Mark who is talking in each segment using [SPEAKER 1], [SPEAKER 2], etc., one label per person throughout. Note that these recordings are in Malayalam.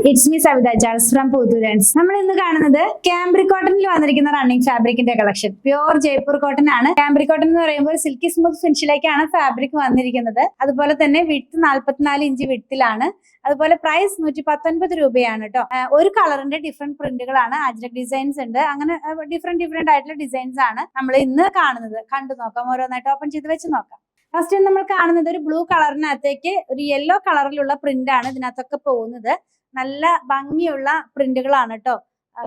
[SPEAKER 1] ഇറ്റ്സ് മീ സവിത ജാൾസ് ഫ്രം പൂത്തൂരൻസ്. നമ്മൾ ഇന്ന് കാണുന്നത് ക്യാമ്പ്രിക് കോട്ടണിൽ വന്നിരിക്കുന്ന റണ്ണിങ് ഫാബ്രിക്കിന്റെ കളക്ഷൻ. പ്യോർ ജയ്പൂർ കോട്ടൺ ആണ്. ക്യാമ്പ്രിക് കോട്ടൺ എന്ന് പറയുമ്പോൾ സിൽക്കി സ്മൂത്ത് ഫിനിഷിലേക്കാണ് ഫാബ്രിക് വന്നിരിക്കുന്നത്. അതുപോലെ തന്നെ വിഡ്ത്ത് 44 ഇഞ്ച് വിഡ്ത്തിലാണ്. അതുപോലെ പ്രൈസ് 119 രൂപയാണ് കേട്ടോ. ഒരു കളറിന്റെ ഡിഫറെന്റ് പ്രിന്റുകളാണ്. അജ്രക് ഡിസൈൻസ് ഉണ്ട്. അങ്ങനെ ഡിഫറെന്റ് ആയിട്ടുള്ള ഡിസൈൻസ് ആണ് നമ്മൾ ഇന്ന് കാണുന്നത്. കണ്ടു നോക്കാം, ഓരോന്നായിട്ട് ഓപ്പൺ ചെയ്ത് വെച്ച് നോക്കാം. ഫസ്റ്റ് നമ്മൾ കാണുന്നത് ഒരു ബ്ലൂ കളറിനകത്തേക്ക് ഒരു യെല്ലോ കളറിലുള്ള പ്രിന്റ് ആണ് ഇതിനകത്തൊക്കെ പോകുന്നത്. നല്ല ഭംഗിയുള്ള പ്രിന്റുകളാണ് കേട്ടോ.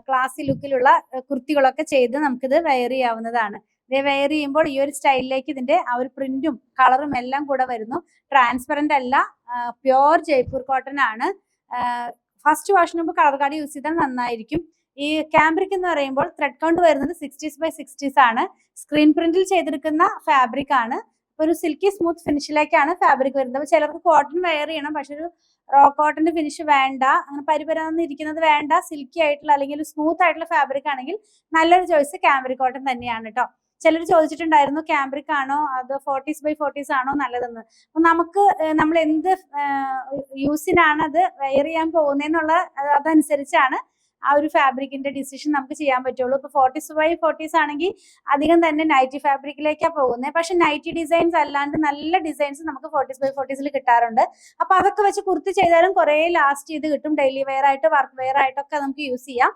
[SPEAKER 1] ക്ലാസി ലുക്കിലുള്ള കുർത്തികളൊക്കെ ചെയ്ത് നമുക്കിത് വെയർ ചെയ്യാവുന്നതാണ്. ഇത് വെയർ ചെയ്യുമ്പോൾ ഈ ഒരു സ്റ്റൈലിലേക്ക് ഇതിന്റെ ആ ഒരു പ്രിന്റും കളറും എല്ലാം കൂടെ വരുന്നു. ട്രാൻസ്പെറന്റ് അല്ല, പ്യോർ ജയ്പൂർ കോട്ടൺ ആണ്. ഫസ്റ്റ് വാഷിന് മുമ്പ് കളർ കാർഡ് യൂസ് ചെയ്താൽ നന്നായിരിക്കും. ഈ ക്യാമ്പ്രിക് എന്ന് പറയുമ്പോൾ ത്രെഡ് കൗണ്ട് വരുന്നത് 60x60 ആണ്. സ്ക്രീൻ പ്രിന്റിൽ ചെയ്തെടുക്കുന്ന ഫാബ്രിക് ആണ്. ഒരു സിൽക്കി സ്മൂത്ത് ഫിനിഷിലേക്കാണ് ഫാബ്രിക് വരുന്നത്. അപ്പൊ ചിലർക്ക് കോട്ടൺ വെയർ ചെയ്യണം, പക്ഷെ ഒരു റോ കോട്ടന്റെ ഫിനിഷ് വേണ്ട, അങ്ങനെ പരിപരാന്ന് ഇരിക്കുന്നത് വേണ്ട, സിൽക്കി ആയിട്ടുള്ള അല്ലെങ്കിൽ സ്മൂത്ത് ആയിട്ടുള്ള ഫാബ്രിക് ആണെങ്കിൽ നല്ലൊരു ചോയ്സ് ക്യാമ്പ്രിക് കോട്ടൺ തന്നെയാണ് കേട്ടോ. ചിലർ ചോദിച്ചിട്ടുണ്ടായിരുന്നു ക്യാമ്പ്രിക് ആണോ അത് 40x40 ആണോ നല്ലതെന്ന്. അപ്പൊ നമുക്ക് നമ്മൾ എന്ത് യൂസിനാണ് അത് വെയർ ചെയ്യാൻ പോകുന്നതെന്നുള്ള അതനുസരിച്ചാണ് ആ ഒരു ഫാബ്രിക്കിന്റെ ഡിസിഷൻ നമുക്ക് ചെയ്യാൻ പറ്റുള്ളൂ. ഇപ്പൊ 40x40 ആണെങ്കിൽ അധികം തന്നെ നൈറ്റി ഫാബ്രിക്കിലേക്കാണ് പോകുന്നത്. പക്ഷെ നൈറ്റി ഡിസൈൻസ് അല്ലാണ്ട് നല്ല ഡിസൈൻസ് നമുക്ക് 40x40 കിട്ടാറുണ്ട്. അപ്പൊ അതൊക്കെ വെച്ച് കുർത്തി ചെയ്താലും കുറെ ലാസ്റ്റ് ചെയ്ത് കിട്ടും. ഡെയിലി വെയർ ആയിട്ട് വർക്ക് വെയർ ആയിട്ടൊക്കെ നമുക്ക് യൂസ് ചെയ്യാം.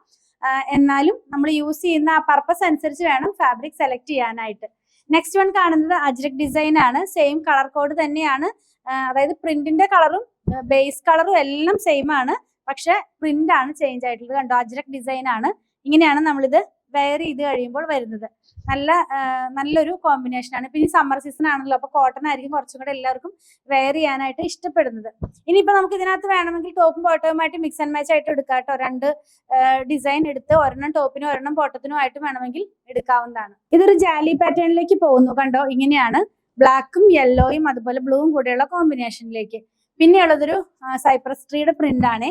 [SPEAKER 1] എന്നാലും നമ്മൾ യൂസ് ചെയ്യുന്ന ആ പർപ്പസ് അനുസരിച്ച് വേണം ഫാബ്രിക് സെലക്ട് ചെയ്യാനായിട്ട്. നെക്സ്റ്റ് വൺ കാണുന്നത് അജ്രക് ഡിസൈൻ ആണ്. സെയിം കളർ കോഡ് തന്നെയാണ്. അതായത് പ്രിന്റിന്റെ കളറും ബേസ് കളറും എല്ലാം സെയിം ആണ്, പക്ഷെ പ്രിന്റ് ആണ് ചേഞ്ച് ആയിട്ടുള്ളത്. കണ്ടോ, അജ്രക് ഡിസൈൻ ആണ്. ഇങ്ങനെയാണ് നമ്മളിത് വെയർ ചെയ്ത് കഴിയുമ്പോൾ വരുന്നത്. നല്ലൊരു കോമ്പിനേഷൻ ആണ്. പിന്നെ സമ്മർ സീസൺ ആണല്ലോ, അപ്പൊ കോട്ടൺ ആയിരിക്കും കുറച്ചും കൂടെ എല്ലാവർക്കും വെയർ ചെയ്യാനായിട്ട് ഇഷ്ടപ്പെടുന്നത്. ഇനിയിപ്പോ നമുക്ക് ഇതിനകത്ത് വേണമെങ്കിൽ ടോപ്പും ബോട്ടവുമായിട്ട് മിക്സ് ആൻഡ് മാച്ച് ആയിട്ട് എടുക്കാം കേട്ടോ. രണ്ട് ഡിസൈൻ എടുത്ത് ഒരെണ്ണം ടോപ്പിനും ഒരെണ്ണം ബോട്ടത്തിനും ആയിട്ട് വേണമെങ്കിൽ എടുക്കാവുന്നതാണ്. ഇതൊരു ജാലി പാറ്റേണിലേക്ക് പോകുന്നു. കണ്ടോ, ഇങ്ങനെയാണ് ബ്ലാക്കും യെല്ലോയും അതുപോലെ ബ്ലൂവും കൂടെയുള്ള കോമ്പിനേഷനിലേക്ക്. പിന്നെയുള്ളതൊരു സൈപ്രസ് ട്രീയുടെ പ്രിന്റ് ആണ്.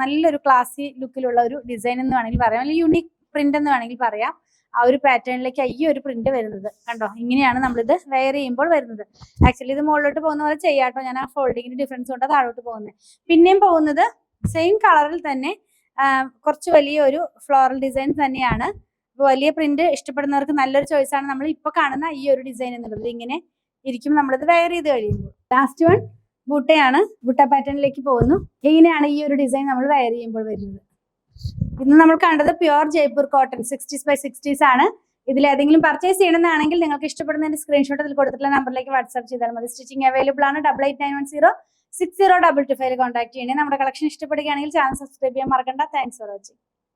[SPEAKER 1] നല്ലൊരു ക്ലാസി ലുക്കിലുള്ള ഒരു ഡിസൈൻ എന്ന് വേണമെങ്കിൽ പറയാം, അല്ലെങ്കിൽ യൂണിക് പ്രിന്റ് എന്ന് വേണമെങ്കിൽ പറയാം. ആ ഒരു പാറ്റേണിലേക്ക് ഈ ഒരു പ്രിന്റ് വരുന്നത് കണ്ടോ. ഇങ്ങനെയാണ് നമ്മളിത് വെയർ ചെയ്യുമ്പോൾ വരുന്നത്. ആക്ച്വലി ഇത് മുകളിലോട്ട് പോകുന്ന പോലെ ചെയ്യാട്ടോ. ഞാൻ ആ ഫോൾഡിങ്ങിന്റെ ഡിഫറൻസ് കൊണ്ട് താഴോട്ട് പോകുന്നത്. പിന്നെയും പോകുന്നത് സെയിം കളറിൽ തന്നെ കുറച്ച് വലിയൊരു ഫ്ലോറൽ ഡിസൈൻ തന്നെയാണ്. വലിയ പ്രിന്റ് ഇഷ്ടപ്പെടുന്നവർക്ക് നല്ലൊരു ചോയ്സ് ആണ് നമ്മൾ ഇപ്പൊ കാണുന്ന ഈ ഒരു ഡിസൈൻ എന്നുള്ളത്. ഇങ്ങനെ ഇരിക്കും നമ്മളിത് വെയർ ചെയ്ത് കഴിയുമ്പോൾ. Last one ബൂട്ടയാണ്. ബൂട്ട പാറ്റേണിലേക്ക് പോകുന്നു. ഇങ്ങനെയാണ് ഈ ഒരു ഡിസൈൻ നമ്മൾ വെയർ ചെയ്യുമ്പോൾ വരുന്നത്. ഇന്ന് നമ്മൾ കണ്ടത് പ്യോർ ജയ്പൂർ കോട്ടൺ 60x60 ആണ്. ഇതിൽ ഏതെങ്കിലും പർച്ചേസ് ചെയ്യണമെന്നാണെങ്കിൽ നിങ്ങൾക്ക് ഇഷ്ടപ്പെടുന്നതിന്റെ സ്ക്രീൻഷോട്ട് ഇതിൽ കൊടുത്തിട്ടുള്ള നമ്പറിലേക്ക് വാട്സ്ആപ്പ് ചെയ്താൽ മതി. സ്റ്റിച്ചിങ് അവൈലബിൾ ആണ്. 8891060225 കോൺടാക്ട് ചെയ്യണേ. നമ്മുടെ കളക്ഷൻ ഇഷ്ടപ്പെടുകയാണെങ്കിൽ ചാനൽ സബ്സ്ക്രൈബ് ചെയ്യാൻ മറക്കണ്ട. Thanks for watching.